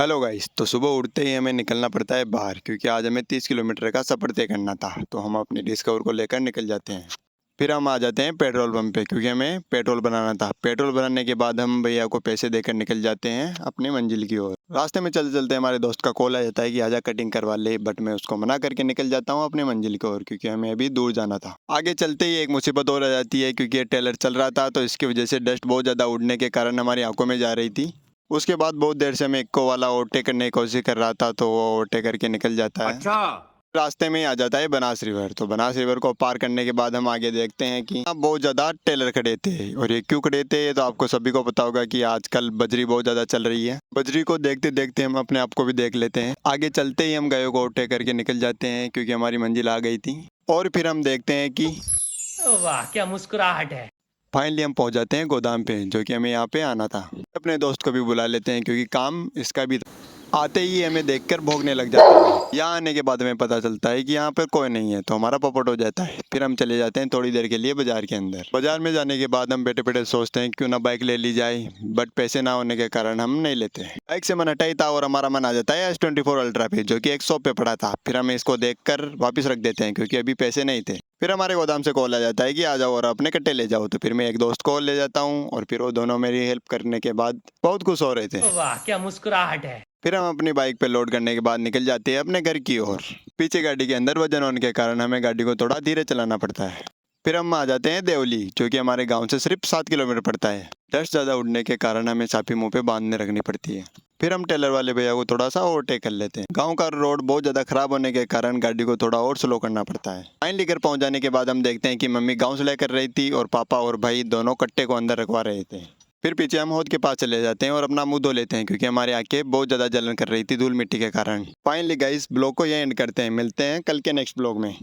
Hello guys. तो सुबह उठते ही हमें निकलना पड़ता है बाहर, क्योंकि आज हमें 30 किलोमीटर का सफ़र तय करना था। तो हम अपनी डिस्कवर को लेकर निकल जाते हैं। फिर हम आ जाते हैं पेट्रोल पंप पे, क्योंकि हमें पेट्रोल बनाना था। पेट्रोल बनाने के बाद हम भैया को पैसे देकर निकल जाते हैं अपनी मंजिल की ओर। रास्ते में चलते चलते हमारे दोस्त का कॉल आ जाता है कि आजा कटिंग करवा ले, बट मैं उसको मना करके निकल जाता हूँ अपनी मंजिल की ओर, क्योंकि हमें अभी दूर जाना था। आगे चलते ही एक मुसीबत और आ जाती है, क्योंकि ये टेलर चल रहा था, तो इसकी वजह से डस्ट बहुत ज़्यादा उड़ने के कारण हमारी आंखों में जा रही थी। उसके बाद बहुत देर से मैं इक्को वाला ओवरटेक करने की कोशिश कर रहा था, तो वो ओवरटेक करके निकल जाता है। अच्छा। रास्ते में ही आ जाता है बनास रिवर। तो बनास रिवर को पार करने के बाद हम आगे देखते हैं कि यहाँ बहुत ज़्यादा टेलर खड़े थे। और ये क्यों खड़े थे, ये तो आपको सभी को पता होगा कि आजकल बजरी बहुत ज़्यादा चल रही है। बजरी को देखते देखते हम अपने आप को भी देख लेते हैं। आगे चलते ही हम गायों को ओवरटेक करके निकल जाते हैं, क्योंकि हमारी मंजिल आ गई थी। और फिर हम देखते हैं कि वाह क्या मुस्कुराहट है। फाइनली हम पहुंच जाते हैं गोदाम पे, जो कि हमें यहाँ पे आना था। अपने दोस्त को भी बुला लेते हैं, क्योंकि काम इसका भी था। आते ही हमें देखकर भौंकने लग जाता है। यहाँ आने के बाद हमें पता चलता है कि यहाँ पर कोई नहीं है, तो हमारा पपट हो जाता है। फिर हम चले जाते हैं थोड़ी देर के लिए बाजार के अंदर। बाजार में जाने के बाद हम बैठे बैठे सोचते हैं क्यों ना बाइक ले ली जाए, बट पैसे ना होने के कारण हम नहीं लेते। बाइक से मन हटा ही था और हमारा मन आ जाता है S24 अल्ट्रा पे, जो कि एक शॉप पे पड़ा था। फिर हम इसको देखकर वापस रख देते हैं, क्योंकि अभी पैसे नहीं थे। फिर हमारे गोदाम से कॉल आ जाता है कि आ जाओ और अपने कट्टे ले जाओ। तो फिर मैं एक दोस्त को ले जाता हूँ, और फिर वो दोनों मेरी हेल्प करने के बाद बहुत खुश हो रहे थे। वाह क्या मुस्कुराहट है। फिर हम अपनी बाइक पे लोड करने के बाद निकल जाते हैं अपने घर की ओर। पीछे गाड़ी के अंदर वजन होने के कारण हमें गाड़ी को थोड़ा धीरे चलाना पड़ता है। फिर हम आ जाते हैं देवली, जो कि हमारे गांव से सिर्फ 7 किलोमीटर पड़ता है। डस्ट ज़्यादा उड़ने के कारण हमें साफी मुंह पे बांधने रखनी पड़ती है। फिर हम टेलर वाले भैया को थोड़ा सा ओवरटेक कर लेते हैं। गांव का रोड बहुत ज़्यादा खराब होने के कारण गाड़ी को थोड़ा और स्लो करना पड़ता है। फाइनली घर पहुंच जाने के बाद हम देखते हैं कि मम्मी गाँव से लेकर रही थी, और पापा और भाई दोनों कट्टे को अंदर रखवा रहे थे। फिर पीछे हम हौद के पास चले जाते हैं और अपना मुंह धो लेते हैं, क्योंकि हमारी आंखें बहुत ज़्यादा जलन कर रही थी धूल मिट्टी के कारण। फाइनली गाइस, ब्लॉग को यहीं एंड करते हैं। मिलते हैं कल के नेक्स्ट ब्लॉग में।